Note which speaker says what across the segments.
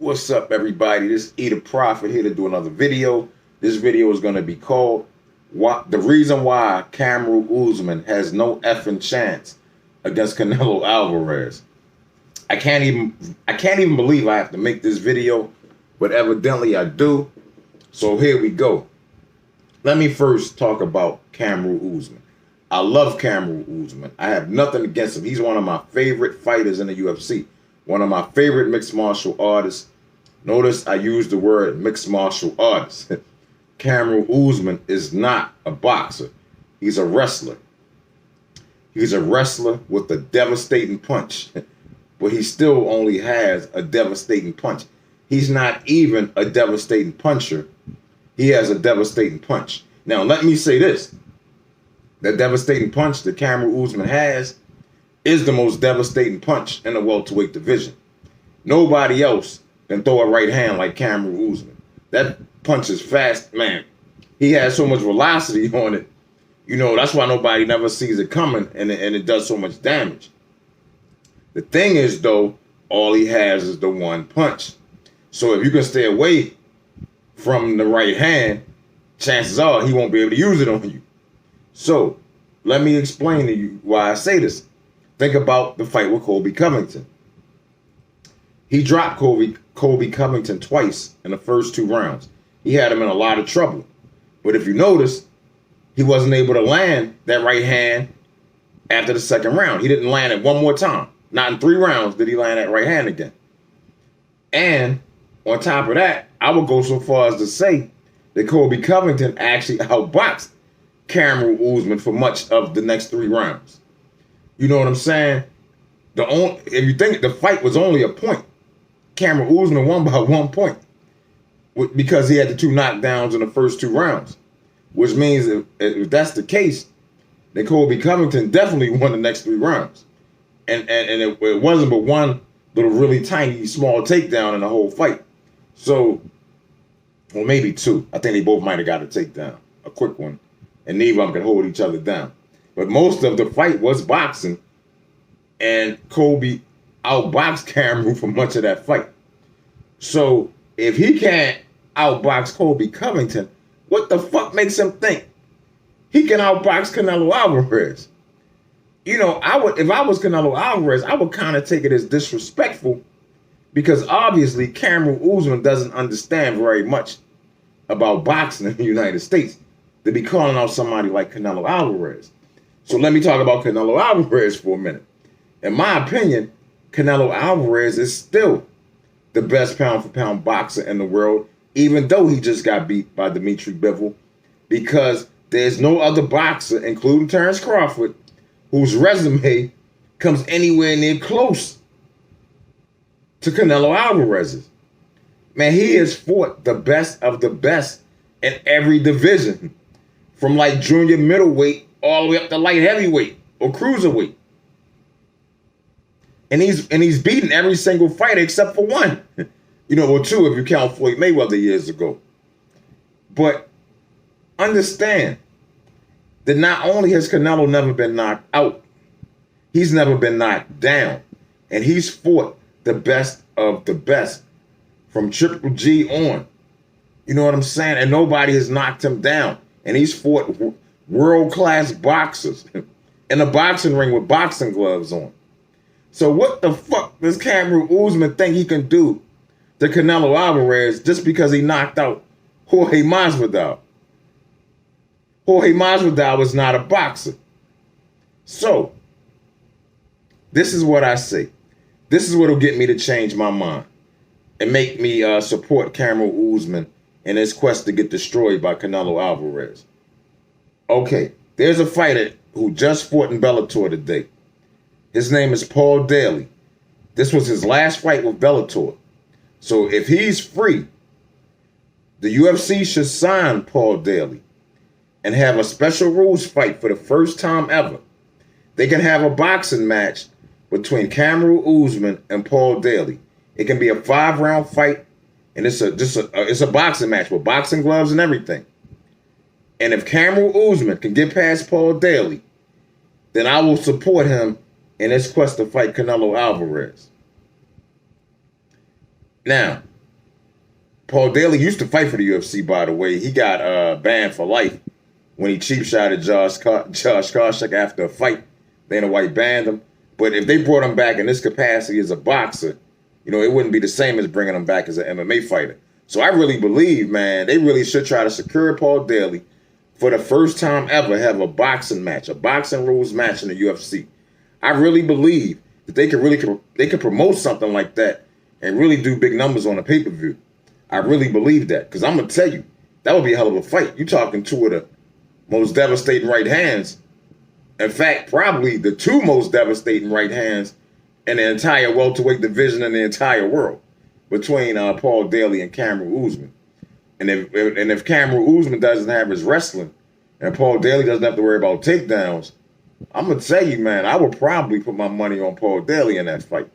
Speaker 1: What's up, everybody? This is Eat a Prophet here to do another video. This video is going to be called the reason why Kamaru Usman has no effing chance against Canelo Alvarez. I can't even believe I have to make this video, but evidently I do. So here we go. Let me first talk about Kamaru Usman. I love Kamaru Usman. I have nothing against him. He's one of my favorite fighters in the UFC. One of my favorite mixed martial artists. Notice I use the word mixed martial artist. Kamaru Usman is not a boxer. He's a wrestler. He's a wrestler with a devastating punch. But he still only has a devastating punch. He's not even a devastating puncher. He has a devastating punch. Now, let me say this. That devastating punch that Kamaru Usman has is the most devastating punch in the welterweight division. Nobody else can throw a right hand like Kamaru Usman. That punch is fast, man. He has so much velocity on it. You know, that's why nobody never sees it coming, and it does so much damage. The thing is, though, all he has is the one punch. So if you can stay away from the right hand, chances are he won't be able to use it on you. So let me explain to you why I say this. Think about the fight with Colby Covington. He dropped Colby Covington twice in the first 2 rounds. He had him in a lot of trouble. But if you notice, he wasn't able to land that right hand after the second round. He didn't land it one more time. Not in 3 rounds did he land that right hand again. And on top of that, I would go so far as to say that Colby Covington actually outboxed Kamaru Usman for much of the next 3 rounds. You know what I'm saying? If you think the fight was only a point, Kamaru Usman won by 1 point because he had the 2 knockdowns in the first 2 rounds, which means if that's the case, then Colby Covington definitely won the next 3 rounds. And it wasn't but one little really tiny small takedown in the whole fight. So, well, maybe 2. I think they both might have got a takedown, a quick one, and neither of them could hold each other down. But most of the fight was boxing, and Colby outboxed Kamaru for much of that fight. So if he can't outbox Colby Covington, what the fuck makes him think he can outbox Canelo Alvarez? You know, if I was Canelo Alvarez, I would kind of take it as disrespectful because obviously Kamaru Usman doesn't understand very much about boxing in the United States to be calling out somebody like Canelo Alvarez. So let me talk about Canelo Alvarez for a minute. In my opinion, Canelo Alvarez is still the best pound-for-pound boxer in the world, even though he just got beat by Dimitri Bivol, because there's no other boxer, including Terrence Crawford, whose resume comes anywhere near close to Canelo Alvarez's. Man, he has fought the best of the best in every division, from like junior middleweight all the way up to light heavyweight or cruiserweight. And he's beaten every single fighter except for 1. You know, or 2 if you count Floyd Mayweather years ago. But understand that not only has Canelo never been knocked out, he's never been knocked down. And he's fought the best of the best from Triple G on. You know what I'm saying? And nobody has knocked him down. And he's fought world-class boxers in a boxing ring with boxing gloves on. So what the fuck does Kamaru Usman think he can do to Canelo Alvarez just because he knocked out Jorge Masvidal? Jorge Masvidal is not a boxer. So this is what I say. This is what will get me to change my mind and make me support Kamaru Usman in his quest to get destroyed by Canelo Alvarez. Okay, there's a fighter who just fought in Bellator today. His name is Paul Daly. This was his last fight with Bellator. So if he's free, the UFC should sign Paul Daly and have a special rules fight for the first time ever. They can have a boxing match between Kamaru Usman and Paul Daly. It can be a 5-round fight, and it's a boxing match with boxing gloves and everything. And if Kamaru Usman can get past Paul Daly, then I will support him in his quest to fight Canelo Alvarez. Now, Paul Daly used to fight for the UFC, by the way. He got banned for life when he cheap shot at Josh Koscheck after a fight. Dana White banned him. But if they brought him back in this capacity as a boxer, you know, it wouldn't be the same as bringing him back as an MMA fighter. So I really believe, man, they really should try to secure Paul Daly for the first time ever, have a boxing match, a boxing rules match in the UFC. I really believe that they could promote something like that and really do big numbers on a pay-per-view. I really believe that, because I'm going to tell you, that would be a hell of a fight. You're talking two of the most devastating right hands. In fact, probably the two most devastating right hands in the entire welterweight division in the entire world, between Paul Daly and Kamaru Usman. And if Kamaru Usman doesn't have his wrestling and Paul Daly doesn't have to worry about takedowns, I'm going to tell you, man, I would probably put my money on Paul Daly in that fight.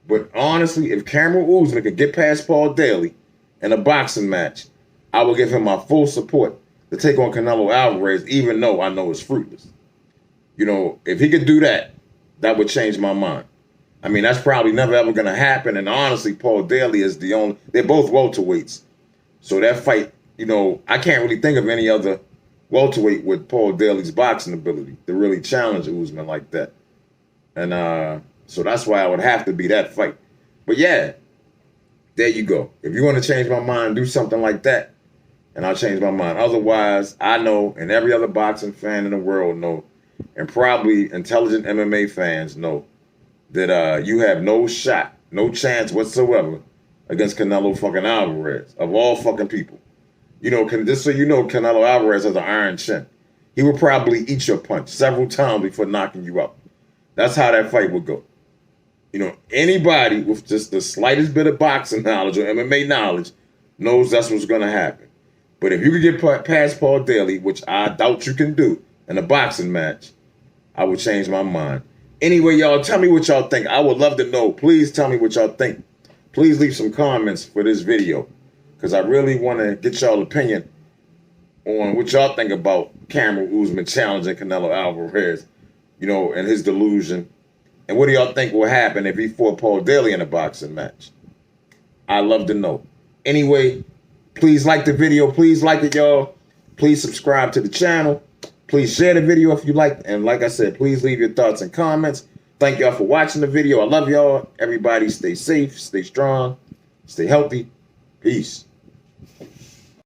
Speaker 1: But honestly, if Kamaru Usman could get past Paul Daly in a boxing match, I would give him my full support to take on Canelo Alvarez, even though I know it's fruitless. You know, if he could do that, that would change my mind. I mean, that's probably never ever going to happen. And honestly, Paul Daly is the only, they're both welterweights. So that fight, you know, I can't really think of any other welterweight with Paul Daly's boxing ability to really challenge Usman like that. And so that's why I would have to be that fight. But yeah, there you go. If you want to change my mind, do something like that, and I'll change my mind. Otherwise, I know, and every other boxing fan in the world know, and probably intelligent MMA fans know, that you have no shot, no chance whatsoever against Canelo fucking Alvarez, of all fucking people. You know, just so you know, Canelo Alvarez has an iron chin. He will probably eat your punch several times before knocking you out. That's how that fight would go. You know, anybody with just the slightest bit of boxing knowledge or MMA knowledge knows that's what's going to happen. But if you could get past Paul Daly, which I doubt you can do in a boxing match, I would change my mind. Anyway, y'all, tell me what y'all think. I would love to know. Please tell me what y'all think. Please leave some comments for this video, because I really want to get y'all opinion on what y'all think about Kamaru Usman challenging Canelo Alvarez, you know, and his delusion. And what do y'all think will happen if he fought Paul Daly in a boxing match? I'd love to know. Anyway, please like the video. Please like it, y'all. Please subscribe to the channel. Please share the video if you like. And like I said, please leave your thoughts and comments. Thank y'all for watching the video. I love y'all. Everybody stay safe, stay strong, stay healthy. Peace.